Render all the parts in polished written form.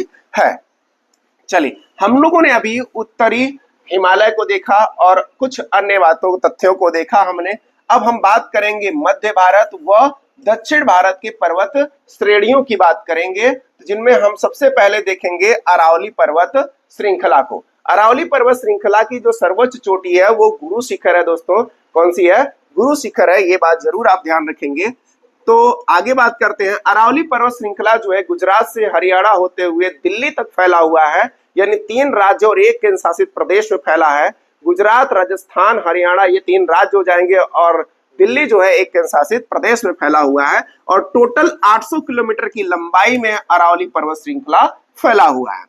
जाती है। चलिए, हम लोगों ने अभी उत्तरी हिमालय को देखा और कुछ अन्य बातों तथ्यों को देखा हमने। अब हम बात करेंगे मध्य भारत व दक्षिण भारत के पर्वत श्रेणियों की बात करेंगे, जिनमें हम सबसे पहले देखेंगे अरावली पर्वत श्रृंखला को। अरावली पर्वत श्रृंखला की जो सर्वोच्च चोटी है वो गुरु शिखर है दोस्तों। कौन सी है? गुरु शिखर है, ये बात जरूर आप ध्यान रखेंगे। तो आगे बात करते हैं। अरावली पर्वत श्रृंखला जो है गुजरात से हरियाणा होते हुए दिल्ली तक फैला हुआ है, यानी 3 राज्यों और 1 केंद्र शासित प्रदेश में फैला है। गुजरात, राजस्थान, हरियाणा ये 3 राज्य हो जाएंगे और दिल्ली जो है 1 केंद्र शासित प्रदेश में फैला हुआ है। और टोटल 800 किलोमीटर की लंबाई में अरावली पर्वत श्रृंखला फैला हुआ है।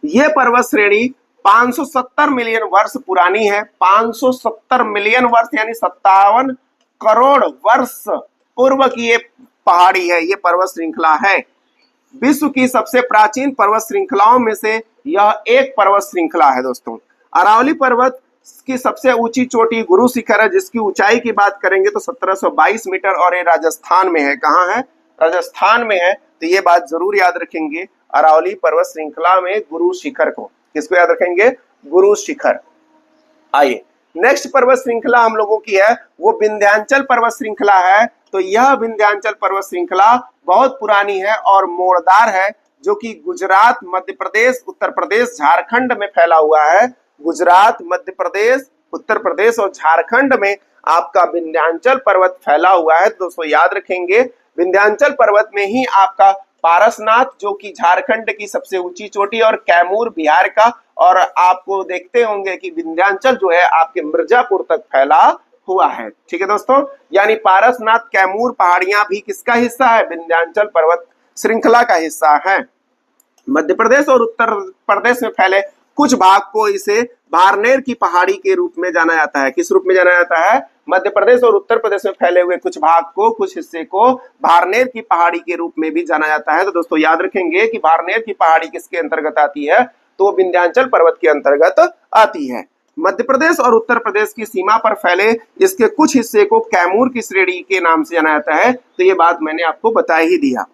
यह पर्वत श्रेणी 570 मिलियन वर्ष पुरानी है। 570 मिलियन वर्ष यानी 57 करोड़ वर्ष पूर्व की ये पहाड़ी है, ये पर्वत श्रृंखला है। विश्व की सबसे प्राचीन पर्वत श्रृंखलाओं में से यह एक पर्वत श्रृंखला है दोस्तों। अरावली पर्वत की सबसे ऊंची चोटी गुरु शिखर है, जिसकी ऊंचाई की बात करेंगे तो 1722 मीटर और ये राजस्थान में है। कहाँ है? राजस्थान में है। तो ये बात जरूर याद रखेंगे, अरावली पर्वत श्रृंखला में गुरु शिखर को। किसको याद रखेंगे? गुरु शिखर। आइए, नेक्स्ट पर्वत श्रृंखला हम लोगों की है वो विंध्याचल पर्वत श्रृंखला है। तो यह विंध्याचल पर्वत श्रृंखला बहुत पुरानी है और मोड़दार है, जो कि गुजरात, मध्य प्रदेश, उत्तर प्रदेश, झारखंड में फैला हुआ है। गुजरात, मध्य प्रदेश, उत्तर प्रदेश और झारखंड में आपका विंध्याचल पर्वत फैला हुआ है। दोस्तों याद रखेंगे, विंध्याचल पर्वत में ही आपका पारसनाथ जो कि झारखंड की सबसे ऊंची चोटी और कैमूर बिहार का, और आपको देखते होंगे कि विंध्याचल जो है आपके मिर्जापुर तक फैला हुआ है। ठीक है दोस्तों, यानी पारसनाथ, कैमूर पहाड़ियां भी किसका हिस्सा है? विंध्याचल पर्वत श्रृंखला का हिस्सा है। मध्य प्रदेश और उत्तर प्रदेश में फैले कुछ भाग को इसे भारनेर की पहाड़ी के रूप में जाना जाता है। किस रूप में जाना जाता है? मध्य प्रदेश और उत्तर प्रदेश में फैले हुए कुछ भाग को, कुछ हिस्से को भारनेर की पहाड़ी के रूप में भी जाना जाता है। तो दोस्तों याद रखेंगे कि भारनेर की पहाड़ी किसके अंतर्गत आती है? तो विंध्याचल पर्वत के अंतर्गत आती है। मध्य प्रदेश और उत्तर प्रदेश की सीमा पर फैले इसके कुछ हिस्से को कैमूर की श्रेणी के नाम से जाना जाता है। तो ये बात मैंने आपको बता ही दिया।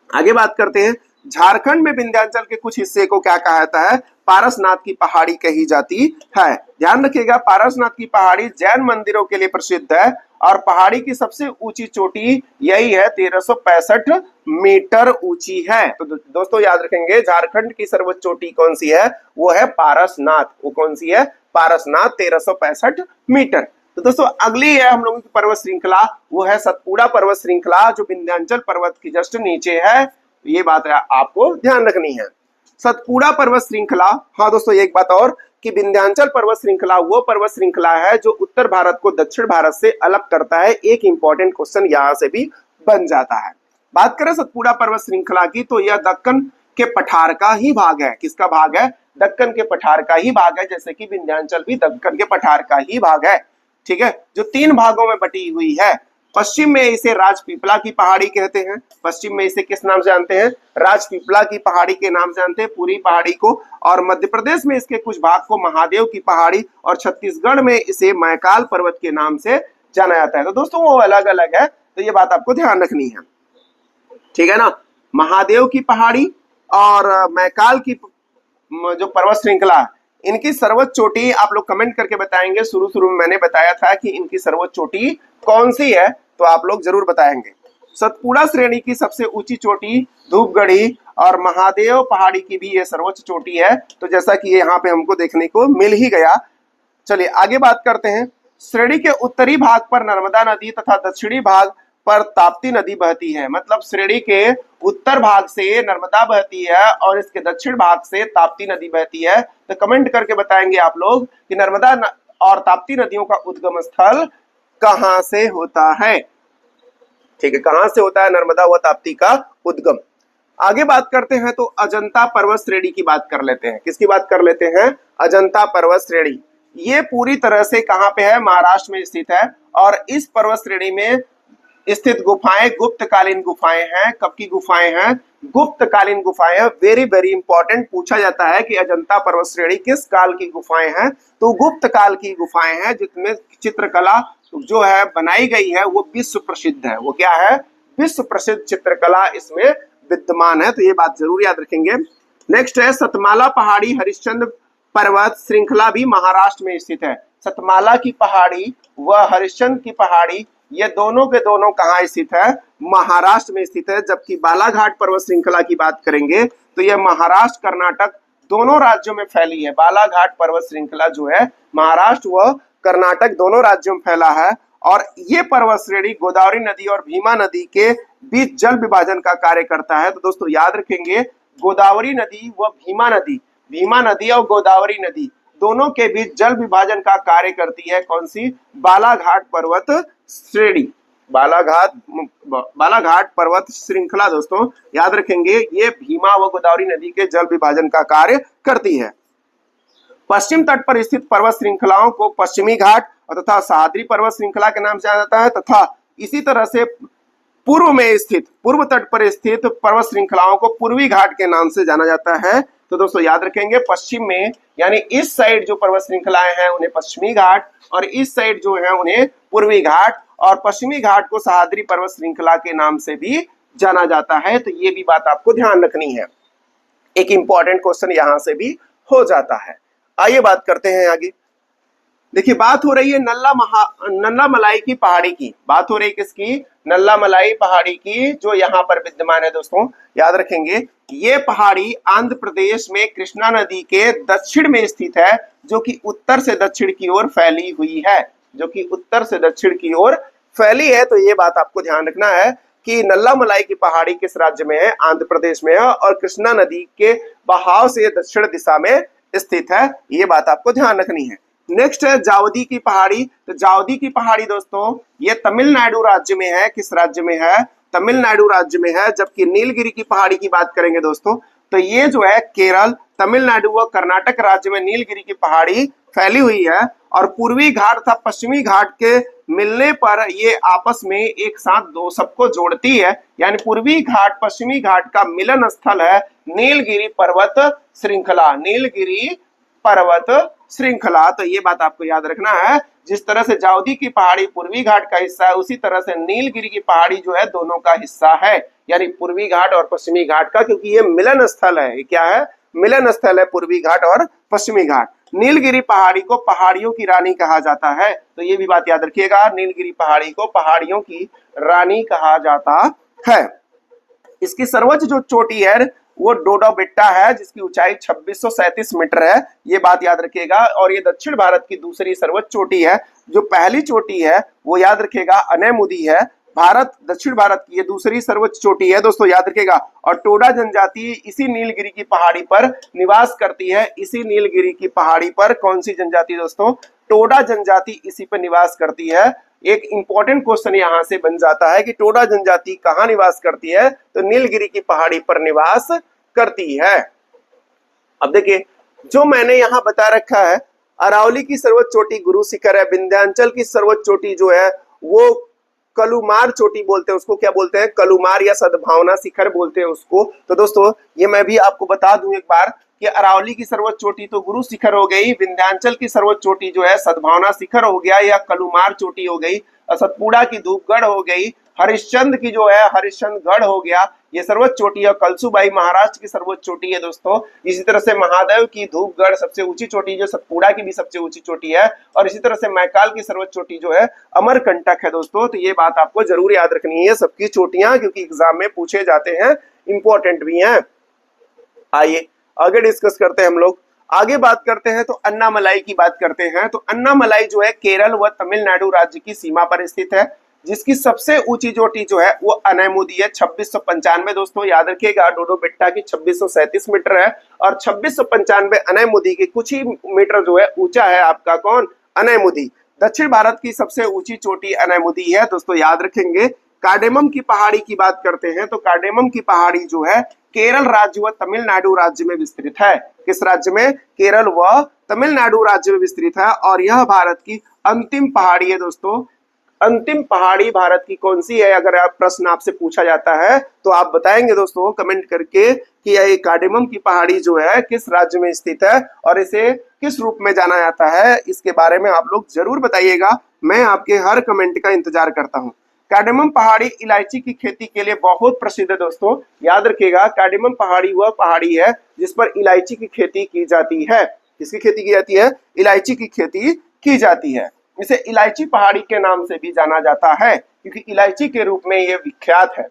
आगे बात करते हैं। झारखंड में विंध्याचल के कुछ हिस्से को क्या कहा जाता है? पारसनाथ की पहाड़ी कही जाती है। ध्यान रखिएगा, पारसनाथ की पहाड़ी जैन मंदिरों के लिए प्रसिद्ध है और पहाड़ी की सबसे ऊंची चोटी यही है, 1365 मीटर ऊंची है। तो दोस्तों याद रखेंगे, झारखंड की सर्वोच्च चोटी कौन सी है? वो है पारसनाथ। वो कौन सी है? पारसनाथ, 1365 मीटर। तो दोस्तों अगली है हम लोगों की पर्वत श्रृंखला, वो है सतपुड़ा पर्वत श्रृंखला, जो विंध्याचल पर्वत की जस्ट नीचे है। ये बात आपको ध्यान रखनी है। सतपुड़ा पर्वत श्रृंखला, हाँ दोस्तों एक बात और कि विंध्याचल पर्वत श्रृंखला वो पर्वत श्रृंखला है जो उत्तर भारत को दक्षिण भारत से अलग करता है। एक इंपॉर्टेंट क्वेश्चन यहाँ से भी बन जाता है। बात करें सतपुड़ा पर्वत श्रृंखला की, तो यह दक्कन के पठार का ही भाग है। किसका भाग है? दक्कन के पठार का ही भाग है, जैसे कि विंध्याचल भी दक्कन के पठार का ही भाग है। ठीक है, जो 3 भागों में बटी हुई है। पश्चिम में इसे राजपीपला की पहाड़ी कहते हैं। पश्चिम में इसे किस नाम से जानते हैं? राजपीपला की पहाड़ी के नाम से जानते हैं पूरी पहाड़ी को। और मध्य प्रदेश में इसके कुछ भाग को महादेव की पहाड़ी और छत्तीसगढ़ में इसे मैकाल पर्वत के नाम से जाना जाता है। तो दोस्तों वो अलग अलग है, तो ये बात आपको ध्यान रखनी है। ठीक है ना, महादेव की पहाड़ी और मैकाल की जो पर्वत श्रृंखला, इनकी सर्वोच्च चोटी आप लोग कमेंट करके बताएंगे। शुरू में मैंने बताया था कि इनकी सर्वोच्च चोटी कौन सी है, तो आप लोग जरूर बताएंगे। सतपुड़ा श्रेणी की सबसे ऊंची चोटी धूपगढ़ी और महादेव पहाड़ी की भी ये सर्वोच्च चोटी है। तो जैसा कि यहाँ पे हमको देखने को मिल ही गया। चलिए आगे बात करते हैं। श्रेणी के उत्तरी भाग पर नर्मदा नदी तथा दक्षिणी भाग पर ताप्ती नदी बहती है। मतलब श्रेणी के उत्तर भाग से नर्मदा बहती है और इसके दक्षिण भाग से ताप्ती नदी बहती है। तो कमेंट करके बताएंगे आप लोग कि नर्मदा और ताप्ती नदियों का उद्गम स्थल कहां से होता है। ठीक है, कहां से होता है नर्मदा व ताप्ती का उद्गम। आगे बात करते हैं तो अजंता पर्वत श्रेणी की बात कर लेते हैं। किसकी बात कर लेते हैं? अजंता पर्वत श्रेणी। ये पूरी तरह से कहां पे है? महाराष्ट्र में स्थित है। और इस पर्वत श्रेणी में स्थित गुफाएं गुप्तकालीन गुफाएं हैं। कब की गुफाएं हैं? गुप्तकालीन गुफाएं हैं। वेरी वेरी इंपॉर्टेंट पूछा जाता है कि अजंता पर्वत श्रेणी किस काल की गुफाएं हैं? तो गुप्त काल की गुफाएं हैं, जिसमें चित्रकला जो है बनाई गई है वो विश्व प्रसिद्ध है। वो क्या है? विश्व प्रसिद्ध चित्रकला इसमें विद्यमान है, तो ये बात जरूर याद रखेंगे। नेक्स्ट है सतमाला पहाड़ी हरिश्चंद्र पर्वत श्रृंखला भी महाराष्ट्र में स्थित है। सतमाला की पहाड़ी व हरिश्चंद्र की पहाड़ी ये दोनों के दोनों कहाँ स्थित है? महाराष्ट्र में स्थित है। जबकि बालाघाट पर्वत श्रृंखला की बात करेंगे तो यह महाराष्ट्र कर्नाटक दोनों राज्यों में फैली है। बालाघाट पर्वत श्रृंखला जो है महाराष्ट्र व कर्नाटक दोनों राज्यों में फैला है और ये पर्वत श्रेणी गोदावरी नदी और भीमा नदी के बीच जल विभाजन का कार्य करता है। तो दोस्तों याद रखेंगे गोदावरी नदी व भीमा नदी और गोदावरी नदी दोनों के बीच जल विभाजन का कार्य करती है कौन सी? बालाघाट पर्वत श्रेणी, बालाघाट पर्वत श्रृंखला दोस्तों याद रखेंगे ये भीमा व गोदावरी नदी के जल विभाजन का कार्य करती है। पश्चिम तट पर स्थित पर्वत श्रृंखलाओं को पश्चिमी घाट तथा सह्याद्री पर्वत श्रृंखला के नाम से जाना जाता है तथा इसी तरह से पूर्व तट पर स्थित पर्वत श्रृंखलाओं को पूर्वी घाट के नाम से जाना जाता है। तो दोस्तों याद रखेंगे पश्चिम में यानी इस साइड जो पर्वत श्रृंखलाएं हैं उन्हें पश्चिमी घाट और इस साइड जो है उन्हें पूर्वी घाट और पश्चिमी घाट को सह्याद्री पर्वत श्रृंखला के नाम से भी जाना जाता है। तो ये भी बात आपको ध्यान रखनी है, एक इंपॉर्टेंट क्वेश्चन यहां से भी हो जाता है। आइए बात करते हैं आगे। देखिए बात हो रही है नल्ला मलाई की पहाड़ी की, बात हो रही है किसकी? नल्ला मलाई पहाड़ी की जो यहाँ पर विद्यमान है। दोस्तों याद रखेंगे ये पहाड़ी आंध्र प्रदेश में कृष्णा नदी के दक्षिण में स्थित है जो कि उत्तर से दक्षिण की ओर फैली हुई है, जो कि उत्तर से दक्षिण की ओर फैली है। तो ये बात आपको ध्यान रखना है कि नल्ला मलाई की पहाड़ी किस राज्य में है? आंध्र प्रदेश में है और कृष्णा नदी के बहाव से दक्षिण दिशा में स्थित है, ये बात आपको ध्यान रखनी है। नेक्स्ट है जावदी की पहाड़ी। तो जावदी की पहाड़ी दोस्तों ये तमिलनाडु राज्य में है। किस राज्य में है? तमिलनाडु राज्य में है। जबकि नीलगिरी की पहाड़ी की बात करेंगे दोस्तों तो ये जो है केरल, तमिलनाडु व कर्नाटक राज्य में नीलगिरी की पहाड़ी फैली हुई है और पूर्वी घाट तथा पश्चिमी घाट के मिलने पर ये आपस में एक साथ दो सबको जोड़ती है, यानी पूर्वी घाट पश्चिमी घाट का मिलन स्थल है नीलगिरी पर्वत श्रृंखला, नीलगिरी पर्वत श्रृंखला। तो ये बात आपको याद रखना है, जिस तरह से जावदी की पहाड़ी पूर्वी घाट का हिस्सा है उसी तरह से नीलगिरी की पहाड़ी जो है दोनों का हिस्सा है, यानी पूर्वी घाट और पश्चिमी घाट का, क्योंकि ये मिलन स्थल है। ये क्या है? मिलन स्थल है पूर्वी घाट और पश्चिमी घाट। नीलगिरी पहाड़ी को पहाड़ियों की रानी कहा जाता है, तो ये भी बात याद रखिएगा, नीलगिरी पहाड़ी को पहाड़ियों की रानी कहा जाता है। इसकी सर्वोच्च जो चोटी है वो डोडा बेट्टा है जिसकी ऊंचाई 2637 मीटर है, ये बात याद रखिएगा। और ये दक्षिण भारत की दूसरी सर्वोच्च चोटी है। जो पहली चोटी है वो याद रखिएगा अनैमुदी है, दक्षिण भारत की ये दूसरी सर्वोच्च चोटी है दोस्तों, याद रखिएगा। और टोडा जनजाति इसी नीलगिरी की पहाड़ी पर निवास करती है। इसी नीलगिरी की पहाड़ी पर कौन सी जनजाति दोस्तों? टोडा जनजाति इसी पर निवास करती है। एक इंपॉर्टेंट क्वेश्चन यहां से बन जाता है कि टोडा जनजाति कहां निवास करती है? तो नीलगिरी की पहाड़ी पर निवास करती है। अब देखिए जो मैंने यहां बता रखा है, अरावली की सर्वोच्च चोटी गुरु शिखर है, विंध्याचल की सर्वोच्च चोटी जो है वो कलुमार चोटी बोलते हैं उसको, क्या बोलते हैं? कलुमार या सद्भावना शिखर बोलते हैं उसको। तो दोस्तों ये मैं भी आपको बता दूं एक बार कि अरावली की सर्वोच्च चोटी तो गुरु शिखर हो गई, विंध्याचल की सर्वोच्च चोटी जो है सद्भावना शिखर हो गया या कलुमार चोटी हो गई, सतपुड़ा की धूपगढ़ हो गई, हरिश्चंद्र की जो है हरिश्चंद्रगढ़ हो गया, ये सर्वोच्च चोटी है। कलसूबाई महाराष्ट्र की सर्वोच्च चोटी है दोस्तों। इसी तरह से महादेव की धूपगढ़ सबसे ऊंची चोटी जो सतपुड़ा की भी सबसे ऊंची चोटी है। और इसी तरह से मैकाल की सर्वोच्च चोटी जो है अमरकंटक है दोस्तों। तो ये बात आपको जरूर याद रखनी है सबकी चोटियां, क्योंकि एग्जाम में पूछे जाते हैं, इंपॉर्टेंट भी हैं। आइए आगे डिस्कस करते हैं हम लोग। आगे बात करते हैं तो अन्नामलाई की बात करते हैं। तो अन्नामलाई जो है केरल व तमिलनाडु राज्य की सीमा पर स्थित है, जिसकी सबसे ऊंची चोटी जो है वो अनैमुदी है 2695 दोस्तों, याद रखिएगा। डोडो बेट्टा की 2637 मीटर है और 2695 अनैमुदी की कुछ ही मीटर जो है ऊंचा है आपका कौन? अनैमुदी। दक्षिण भारत की सबसे ऊंची चोटी अनैमुदी है दोस्तों, याद रखेंगे। कार्डेमम की पहाड़ी की बात करते हैं तो कार्डेमम की पहाड़ी जो है केरल राज्य व तमिलनाडु राज्य में विस्तृत है। किस राज्य में? केरल व तमिलनाडु राज्य में विस्तृत है और यह भारत की अंतिम पहाड़ी है दोस्तों। अंतिम पहाड़ी भारत की कौन सी है? अगर आप प्रश्न आपसे पूछा जाता है तो आप बताएंगे दोस्तों कमेंट करके कि यह कार्डेमम की पहाड़ी जो है किस राज्य में स्थित है और इसे किस रूप में जाना जाता है, इसके बारे में आप लोग जरूर बताइएगा। मैं आपके हर कमेंट का इंतजार करता हूं। कार्डेमम पहाड़ी इलायची की खेती के लिए बहुत प्रसिद्ध है दोस्तों, याद रखिएगा। कार्डेमम पहाड़ी वह पहाड़ी है जिस पर इलायची की खेती की जाती है। किसकी खेती की जाती है? इलायची की खेती की जाती है। इसे इलायची पहाड़ी के नाम से भी जाना जाता है क्योंकि इलायची के रूप में यह विख्यात है।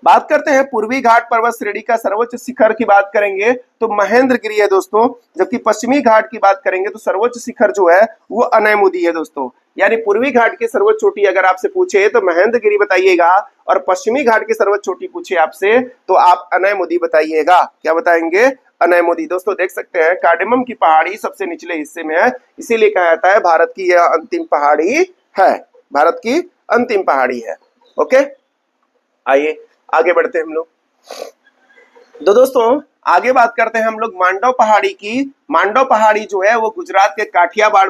बात करते हैं पूर्वी घाट पर्वत श्रेणी का सर्वोच्च शिखर की बात करेंगे तो महेंद्रगिरी है दोस्तों, जबकि पश्चिमी घाट की बात करेंगे तो सर्वोच्च शिखर जो है वो अनैमुदी है दोस्तों। यानी पूर्वी घाट की सर्वोच्च चोटी अगर आपसे पूछे तो महेंद्रगिरी बताइएगा और पश्चिमी घाट की सर्वोच्च चोटी पूछे आपसे तो आप अनैमुदी बताइएगा। क्या बताएंगे? अनैमुदी। दोस्तों देख सकते हैं कार्डेमम की पहाड़ी सबसे निचले हिस्से में है, इसीलिए कहा जाता है भारत की यह अंतिम पहाड़ी है। भारत की अंतिम पहाड़ी है। ओके, आइए आगे बढ़ते हैं हम लोग। तो दोस्तों आगे बात करते हैं हम लोग मांडव पहाड़ी की। मांडव पहाड़ी जो है वो गुजरात के काठियावाड़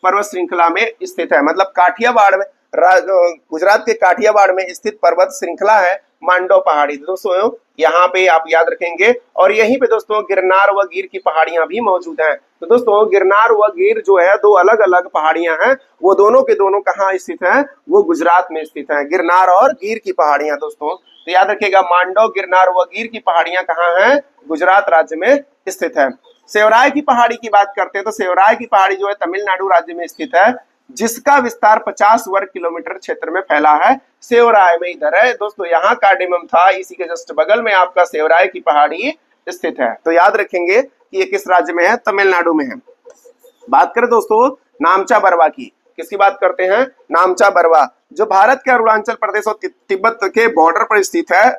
पर्वत श्रृंखला में स्थित है। मतलब काठियावाड़ में, गुजरात के काठियावाड़ में स्थित पर्वत श्रृंखला है मांडव पहाड़ी। दोस्तों यहाँ पे आप याद रखेंगे और यहीं पे दोस्तों गिरनार व गिर की पहाड़ियां भी मौजूद हैं। तो दोस्तों गिरनार व गिर जो है दो अलग अलग पहाड़ियां हैं, वो दोनों के दोनों कहाँ स्थित हैं? वो गुजरात में स्थित हैं, गिरनार और गिर की पहाड़ियां दोस्तों। तो याद रखिएगा मांडव, गिरनार व गिर की पहाड़ियां कहाँ हैं? गुजरात राज्य में स्थित है। सेवराय की पहाड़ी की बात करते हैं तो सेवराय की पहाड़ी जो है तमिलनाडु राज्य में स्थित है, जिसका विस्तार 50 वर्ग किलोमीटर क्षेत्र में फैला है। सेवराय में इधर है दोस्तों, यहाँ कार्डेमम था, इसी के जस्ट बगल में आपका सेवराय की पहाड़ी स्थित है। तो याद रखेंगे कि ये किस राज्य में है? तमिलनाडु में है। बात करें दोस्तों नामचा बरवा की, किसकी बात करते हैं? नामचा बरवा, जो भारत के अरुणाचल प्रदेश और तिब्बत के बॉर्डर पर स्थित है,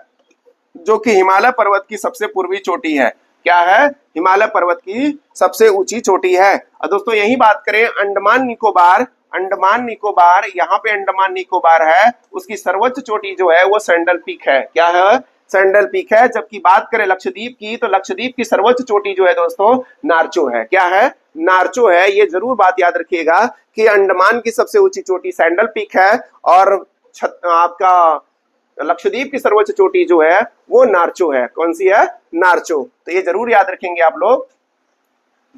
जो कि हिमालय पर्वत की सबसे पूर्वी चोटी है। क्या है? हिमालय पर्वत की सबसे ऊंची चोटी है। और दोस्तों यही बात करें अंडमान निकोबार, अंडमान निकोबार, यहाँ पे अंडमान निकोबार है, उसकी सर्वोच्च चोटी जो है वो सैंडल पीक है। क्या है? सैंडल पीक है। जबकि बात करें लक्षद्वीप की तो लक्षद्वीप की सर्वोच्च चोटी जो है दोस्तों नारचो है। क्या है? नारचो है। ये जरूर बात याद रखिएगा कि अंडमान की सबसे ऊंची चोटी सैंडल पीक है और आपका लक्षद्वीप की सर्वोच्च चोटी जो है वो नारचो है। कौन सी है? नारचो। तो ये जरूर याद रखेंगे आप लोग।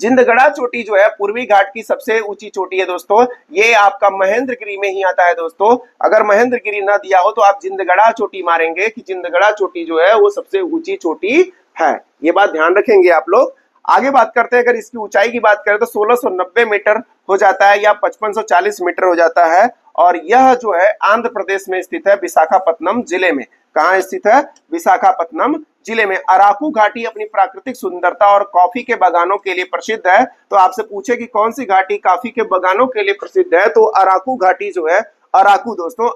जिंदगड़ा चोटी जो है पूर्वी घाट की सबसे ऊंची चोटी है दोस्तों, ये आपका महेंद्रगिरी में ही आता है दोस्तों। अगर महेंद्रगिरी ना दिया हो तो आप जिंदगड़ा चोटी मारेंगे कि जिंदगड़ा चोटी जो है वो सबसे ऊंची चोटी है। ये बात ध्यान रखेंगे आप लोग। आगे बात करते हैं, अगर इसकी ऊंचाई की बात करें तो 1690 मीटर हो जाता है या 5540 मीटर हो जाता है और यह जो है आंध्र प्रदेश में स्थित है, विशाखापत्तनम जिले में। कहाँ स्थित है? विशाखापत्तनम जिले में। अराकू घाटी अपनी प्राकृतिक सुंदरता और कॉफी के बागानों के लिए प्रसिद्ध है। तो आपसे पूछे कि कौन सी घाटी कॉफी के बागानों के लिए प्रसिद्ध है तो अराकू घाटी जो है, अराकू दोस्तों,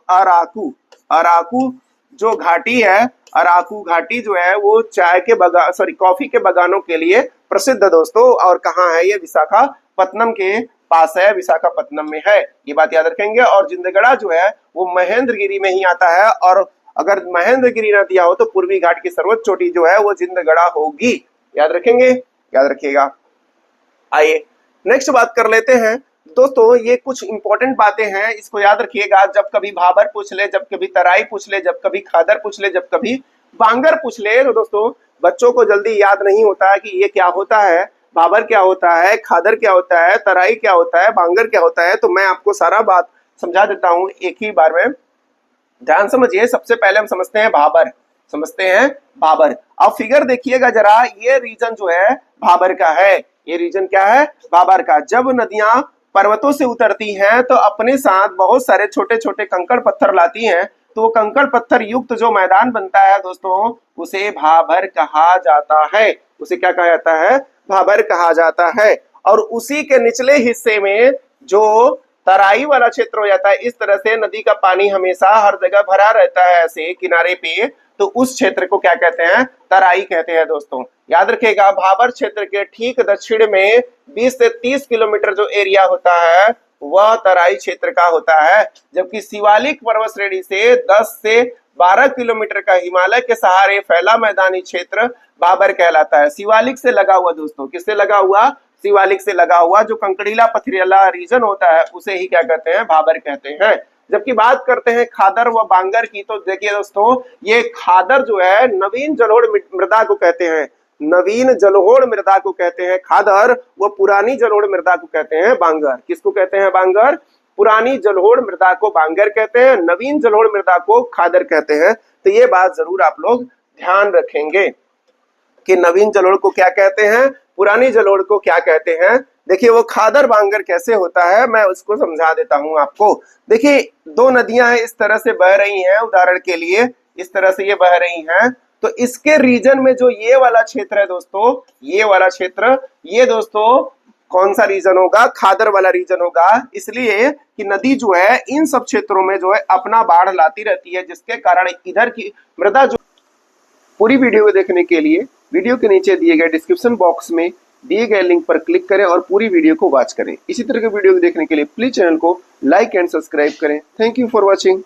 अराकू जो घाटी है, अराकू घाटी जो है वो चाय के बागान, सॉरी कॉफी के बागानों के लिए प्रसिद्ध है दोस्तों। और कहाँ है ये? विशाखापत्तनम के पास है, विशाखापत्तनम में है। ये बात याद रखेंगे। और जिंदगड़ा जो है वो महेंद्रगिरी में ही आता है और अगर महेंद्रगिरी ना दिया हो तो पूर्वी घाट की सर्वोच्च चोटी जो है वो जिंदगड़ा होगी। याद रखेंगे, याद रखिएगा। आइए नेक्स्ट बात कर लेते हैं दोस्तों। ये कुछ इंपॉर्टेंट बातें हैं, इसको याद रखिएगा। जब कभी भाबर पूछ ले, जब कभी तराई पूछ ले, जब कभी खादर पूछ ले, जब कभी बांगर पूछ ले, तो दोस्तों बच्चों को जल्दी याद नहीं होता है कि ये क्या होता है, भाबर क्या होता है, खादर क्या होता है, तराई क्या होता है, बांगर क्या होता है। तो मैं आपको सारा बात समझा देता हूँ एक ही बार में, ध्यान समझिए। सबसे पहले हम समझते हैं भाबर, समझते हैं भाबर। अब फिगर देखिएगा जरा, ये रीजन जो है भाबर का है। ये रीजन क्या है? भाबर का। जब नदियां पर्वतों से उतरती हैं तो अपने साथ बहुत सारे छोटे छोटे कंकड़ पत्थर लाती हैं, तो वो कंकड़ पत्थर युक्त जो मैदान बनता है दोस्तों उसे भाबर कहा जाता है। उसे क्या कहा जाता है? भाबर कहा जाता है। और उसी के निचले हिस्से में जो तराई वाला क्षेत्र हो जाता है, इस तरह से नदी का पानी हमेशा हर जगह भरा रहता है ऐसे किनारे पे, तो उस क्षेत्र को क्या कहते हैं? तराई कहते हैं दोस्तों। याद रखिएगा भाबर क्षेत्र के ठीक दक्षिण में 20 से 30 किलोमीटर जो एरिया होता है वह तराई क्षेत्र का होता है, जबकि शिवालिक पर्वत श्रेणी से 10 से 12 किलोमीटर का हिमालय के सहारे फैला मैदानी क्षेत्र भाबर कहलाता है। शिवालिक से लगा हुआ दोस्तों, किससे लगा हुआ? शिवालिक से लगा हुआ जो कंकड़ीला पथरीला रीजन होता है उसे ही क्या कहते हैं? भाबर कहते हैं। जबकि बात करते हैं खादर व बांगर की, तो देखिए दोस्तों ये खादर जो है नवीन जलोढ़ मृदा को कहते हैं, नवीन जलोढ़ मृदा को कहते हैं खादर, वो पुरानी जलोढ़ मृदा को कहते हैं बांगर। किसको कहते हैं? बांगर। पुरानी जलोढ़ मृदा को बांगर कहते हैं, नवीन जलोढ़ मृदा को खादर कहते हैं। तो ये बात जरूर आप लोग ध्यान रखेंगे कि नवीन जलोढ़ को क्या कहते हैं, पुरानी जलोढ़ को क्या कहते हैं। देखिए वो खादर बांगर कैसे होता है मैं उसको समझा देता हूं आपको। देखिए दो नदियां हैं, इस तरह से बह रही हैं, उदाहरण के लिए इस तरह से ये बह रही हैं, तो इसके रीजन में जो ये वाला क्षेत्र है दोस्तों, ये वाला क्षेत्र, ये दोस्तों कौन सा रीजन होगा, खादर वाला रीजन होगा। इसलिए कि नदी जो है इन सब क्षेत्रों में जो है अपना बाढ़ लाती रहती है, जिसके कारण इधर की मृदा जो। पूरी वीडियो को देखने के लिए वीडियो के नीचे दिए गए डिस्क्रिप्शन बॉक्स में दिए गए लिंक पर क्लिक करें और पूरी वीडियो को वॉच करें। इसी तरह के वीडियो को देखने के लिए प्लीज चैनल को लाइक एंड सब्सक्राइब करें। Thank you for watching.